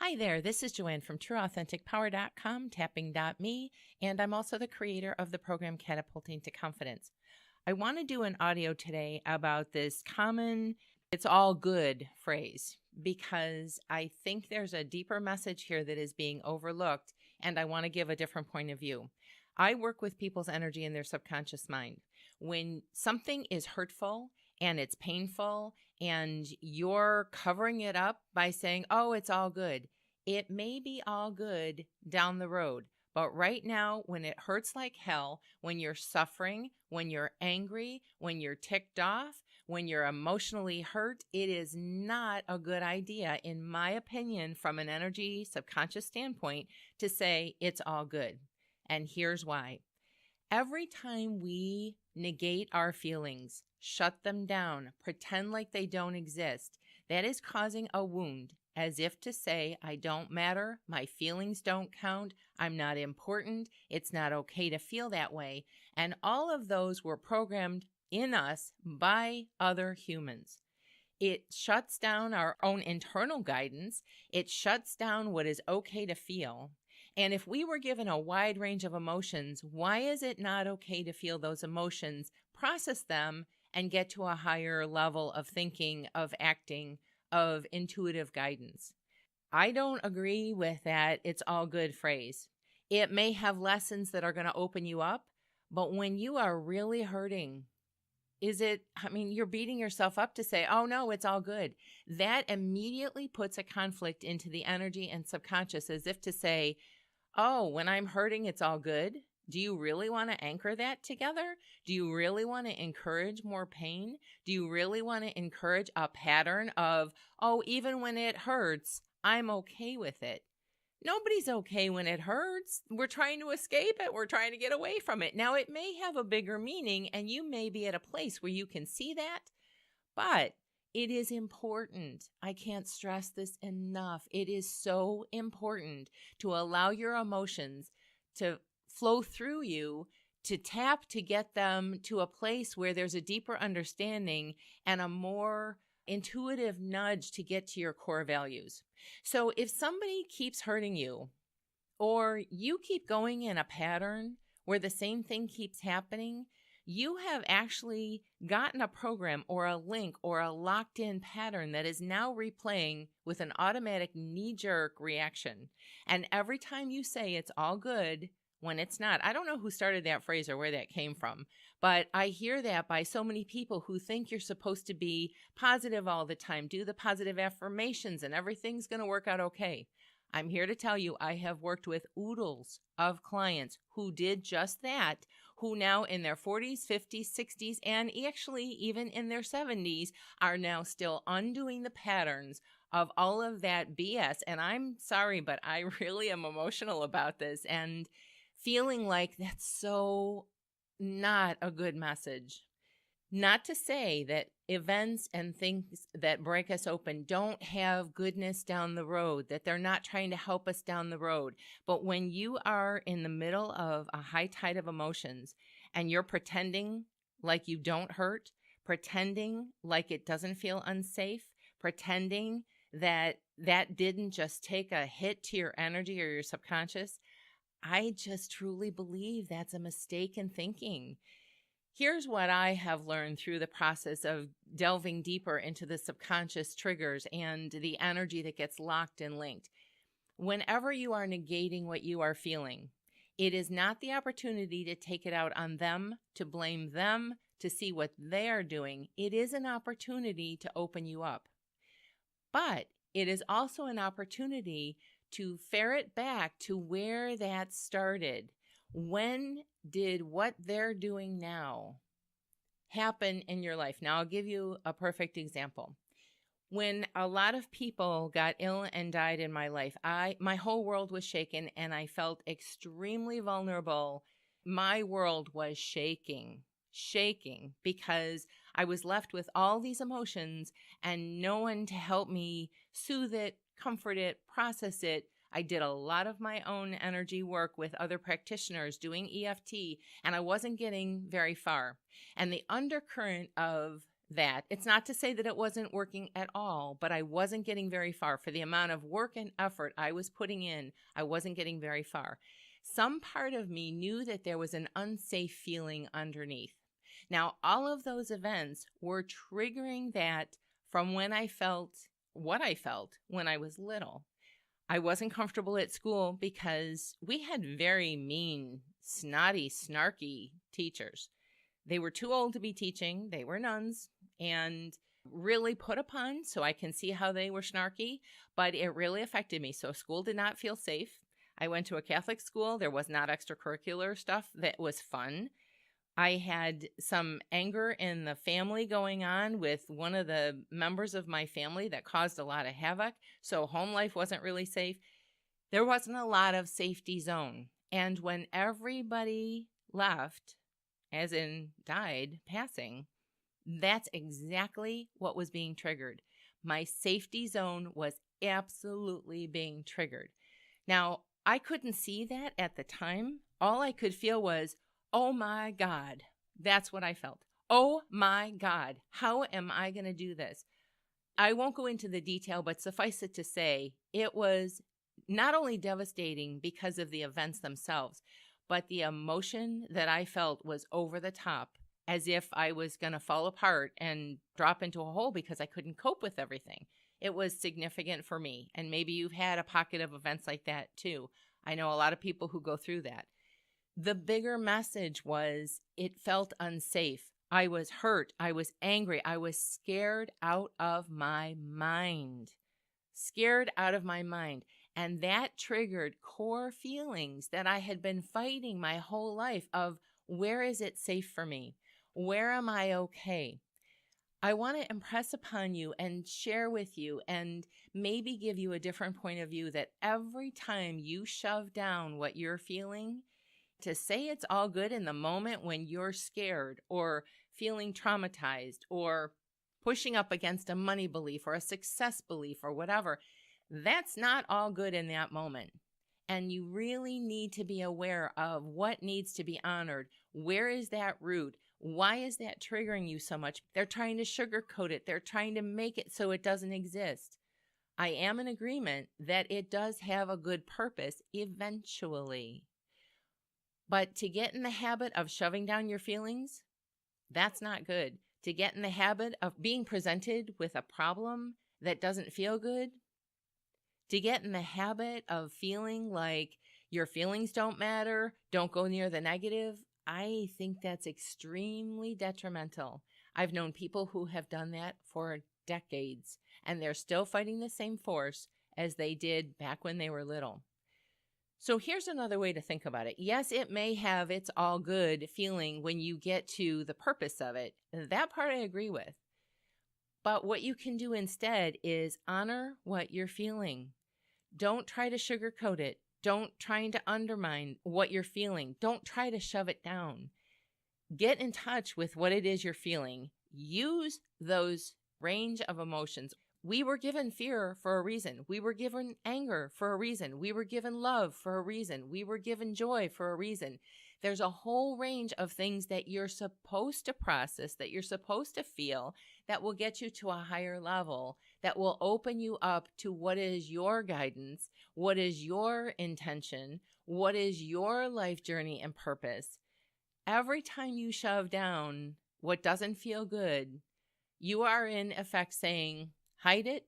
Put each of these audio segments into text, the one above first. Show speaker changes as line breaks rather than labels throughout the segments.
Hi there, this is Joanne from TrueAuthenticPower.com, tapping.me, and I'm also the creator of the program Catapulting to Confidence. I want to do an audio today about this common, it's all good phrase, because I think there's a deeper message here that is being overlooked, and I want to give a different point of view. I work with people's energy in their subconscious mind. When something is hurtful and it's painful and you're covering it up by saying, oh, it's all good, it may be all good down the road. But right now, when it hurts like hell, when you're suffering, when you're angry, when you're ticked off, when you're emotionally hurt, it is not a good idea, in my opinion, from an energy subconscious standpoint, to say it's all good. And here's why. Every time we negate our feelings, shut them down, pretend like they don't exist, that is causing a wound, as if to say, I don't matter, my feelings don't count, I'm not important, it's not okay to feel that way. And all of those were programmed in us by other humans. It shuts down our own internal guidance. It shuts down what is okay to feel. And if we were given a wide range of emotions, why is it not okay to feel those emotions, process them, and get to a higher level of thinking, of acting, of intuitive guidance? I don't agree with that it's all good phrase. It may have lessons that are going to open you up, but when you are really hurting, you're beating yourself up to say, oh no, it's all good. That immediately puts a conflict into the energy and subconscious, as if to say, oh, when I'm hurting, it's all good. Do you really want to anchor that together? Do you really want to encourage more pain? Do you really want to encourage a pattern of, oh, even when it hurts, I'm okay with it? Nobody's okay when it hurts. We're trying to escape it. We're trying to get away from it. Now, it may have a bigger meaning, and you may be at a place where you can see that, but it is important. I can't stress this enough. It is so important to allow your emotions to flow through you, to tap, to get them to a place where there's a deeper understanding and a more intuitive nudge to get to your core values. So if somebody keeps hurting you, or you keep going in a pattern where the same thing keeps happening, you have actually gotten a program or a link or a locked in pattern that is now replaying with an automatic knee-jerk reaction. And every time you say it's all good, when it's not. I don't know who started that phrase or where that came from, but I hear that by so many people who think you're supposed to be positive all the time, do the positive affirmations, and everything's going to work out okay. I'm here to tell you, I have worked with oodles of clients who did just that, who now in their 40s, 50s, 60s, and actually even in their 70s are now still undoing the patterns of all of that BS. And I'm sorry, but I really am emotional about this and feeling like that's so not a good message. Not to say that events and things that break us open don't have goodness down the road, that they're not trying to help us down the road. But when you are in the middle of a high tide of emotions and you're pretending like you don't hurt, pretending like it doesn't feel unsafe, pretending that that didn't just take a hit to your energy or your subconscious, I just truly believe that's a mistake in thinking. Here's what I have learned through the process of delving deeper into the subconscious triggers and the energy that gets locked and linked. Whenever you are negating what you are feeling, it is not the opportunity to take it out on them, to blame them, to see what they are doing. It is an opportunity to open you up. But it is also an opportunity to ferret back to where that started. When did what they're doing now happen in your life? Now, I'll give you a perfect example. When a lot of people got ill and died in my life, my whole world was shaken and I felt extremely vulnerable. My world was shaking because I was left with all these emotions and no one to help me soothe it, comfort it, process it. I did a lot of my own energy work with other practitioners doing EFT, and I wasn't getting very far. And the undercurrent of that. It's not to say that it wasn't working at all, but I wasn't getting very far. For the amount of work and effort I was putting in, I wasn't getting very far. Some part of me knew that there was an unsafe feeling underneath. Now, all of those events were triggering that from when I felt what I felt when I was little. I wasn't comfortable at school because we had very mean, snotty, snarky teachers. They were too old to be teaching. They were nuns and really put upon, so I can see how they were snarky, but it really affected me. So school did not feel safe. I went to a Catholic school. There was not extracurricular stuff that was fun. I had some anger in the family going on with one of the members of my family that caused a lot of havoc. So home life wasn't really safe. There wasn't a lot of safety zone. And when everybody left, as in died, passing, that's exactly what was being triggered. My safety zone was absolutely being triggered. Now, I couldn't see that at the time. All I could feel was, oh my God. That's what I felt. Oh my God. How am I going to do this? I won't go into the detail, but suffice it to say, it was not only devastating because of the events themselves, but the emotion that I felt was over the top, as if I was going to fall apart and drop into a hole because I couldn't cope with everything. It was significant for me. And maybe you've had a pocket of events like that too. I know a lot of people who go through that. The bigger message was it felt unsafe. I was hurt. I was angry. I was scared out of my mind. Scared out of my mind. And that triggered core feelings that I had been fighting my whole life of, where is it safe for me? Where am I okay? I want to impress upon you and share with you and maybe give you a different point of view that every time you shove down what you're feeling, to say it's all good in the moment when you're scared or feeling traumatized or pushing up against a money belief or a success belief or whatever, that's not all good in that moment. And you really need to be aware of what needs to be honored. Where is that root? Why is that triggering you so much? They're trying to sugarcoat it. They're trying to make it so it doesn't exist. I am in agreement that it does have a good purpose eventually. But to get in the habit of shoving down your feelings, that's not good. To get in the habit of being presented with a problem that doesn't feel good, to get in the habit of feeling like your feelings don't matter, don't go near the negative, I think that's extremely detrimental. I've known people who have done that for decades, and they're still fighting the same force as they did back when they were little. So here's another way to think about it. Yes, it may have its all good feeling when you get to the purpose of it. That part I agree with. But what you can do instead is honor what you're feeling. Don't try to sugarcoat it. Don't try to undermine what you're feeling. Don't try to shove it down. Get in touch with what it is you're feeling. Use those range of emotions. We were given fear for a reason. We were given anger for a reason. We were given love for a reason. We were given joy for a reason. There's a whole range of things that you're supposed to process, that you're supposed to feel, that will get you to a higher level, that will open you up to what is your guidance, what is your intention, what is your life journey and purpose. Every time you shove down what doesn't feel good, you are in effect saying, hide it,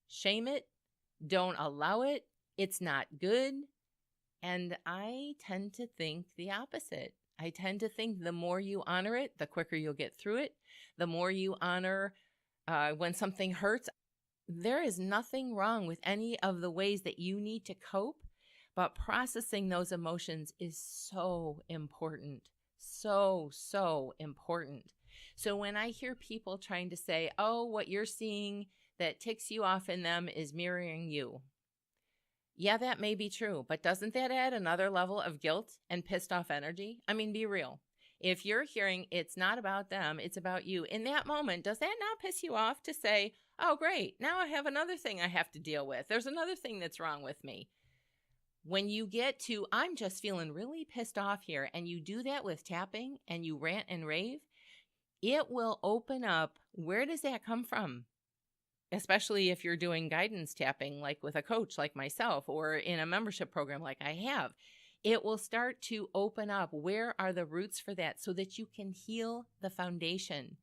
shame it, don't allow it, it's not good. And I tend to think the opposite. I tend to think the more you honor it, the quicker you'll get through it. The more you honor when something hurts, there is nothing wrong with any of the ways that you need to cope, but processing those emotions is so important. So important. So when I hear people trying to say, oh, what you're seeing that ticks you off in them is mirroring you. Yeah, that may be true, but doesn't that add another level of guilt and pissed off energy? I mean, be real. If you're hearing it's not about them, it's about you, in that moment, does that not piss you off to say, oh, great, now I have another thing I have to deal with. There's another thing that's wrong with me. When you get to, I'm just feeling really pissed off here, and you do that with tapping and you rant and rave, it will open up. Where does that come from? Especially if you're doing guidance tapping, like with a coach like myself, or in a membership program like I have. It will start to open up. Where are the roots for that so that you can heal the foundation?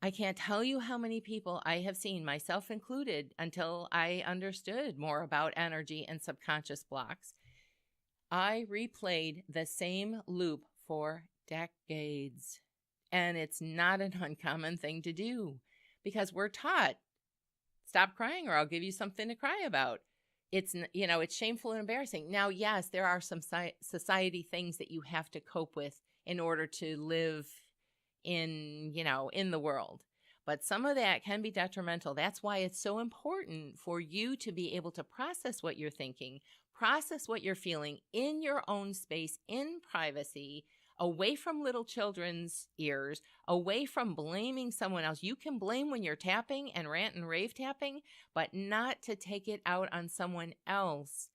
I can't tell you how many people I have seen, myself included, until I understood more about energy and subconscious blocks. I replayed the same loop for decades. And it's not an uncommon thing to do because we're taught, stop crying or I'll give you something to cry about. It's, it's shameful and embarrassing. Now, yes, there are some society things that you have to cope with in order to live in the world. But some of that can be detrimental. That's why it's so important for you to be able to process what you're thinking, process what you're feeling in your own space, in privacy, away from little children's ears, away from blaming someone else. You can blame when you're tapping and rant and rave tapping, but not to take it out on someone else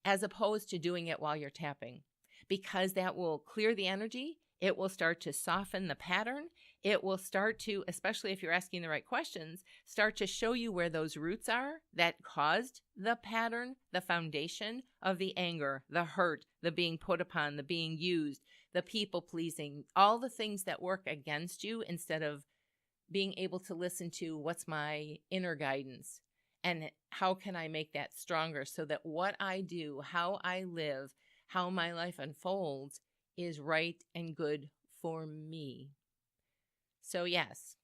as opposed to doing it while you're tapping, because that will clear the energy. It will start to soften the pattern. It will start to, especially if you're asking the right questions, start to show you where those roots are that caused the pattern, the foundation of the anger, the hurt, the being put upon, the being used, the people pleasing, all the things that work against you instead of being able to listen to what's my inner guidance and how can I make that stronger so that what I do, how I live, how my life unfolds is right and good for me. So yes,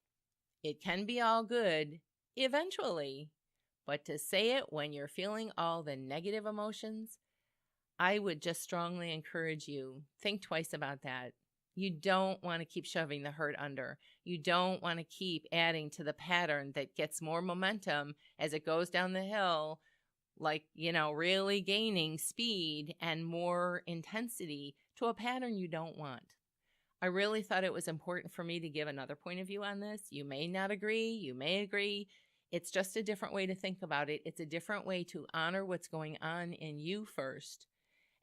it can be all good eventually, but to say it when you're feeling all the negative emotions, I would just strongly encourage you, think twice about that. You don't want to keep shoving the hurt under. You don't want to keep adding to the pattern that gets more momentum as it goes down the hill, like, really gaining speed and more intensity to a pattern you don't want. I really thought it was important for me to give another point of view on this. You may not agree. You may agree. It's just a different way to think about it. It's a different way to honor what's going on in you first.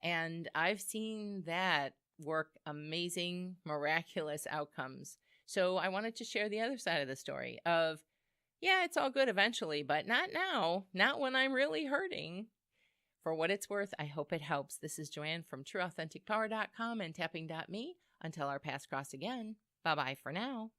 And I've seen that work amazing, miraculous outcomes. So I wanted to share the other side of the story of, yeah, it's all good eventually, but not now, not when I'm really hurting. For what it's worth, I hope it helps. This is Joanne from TrueAuthenticPower.com and tapping.me. Until our paths cross again, bye-bye for now.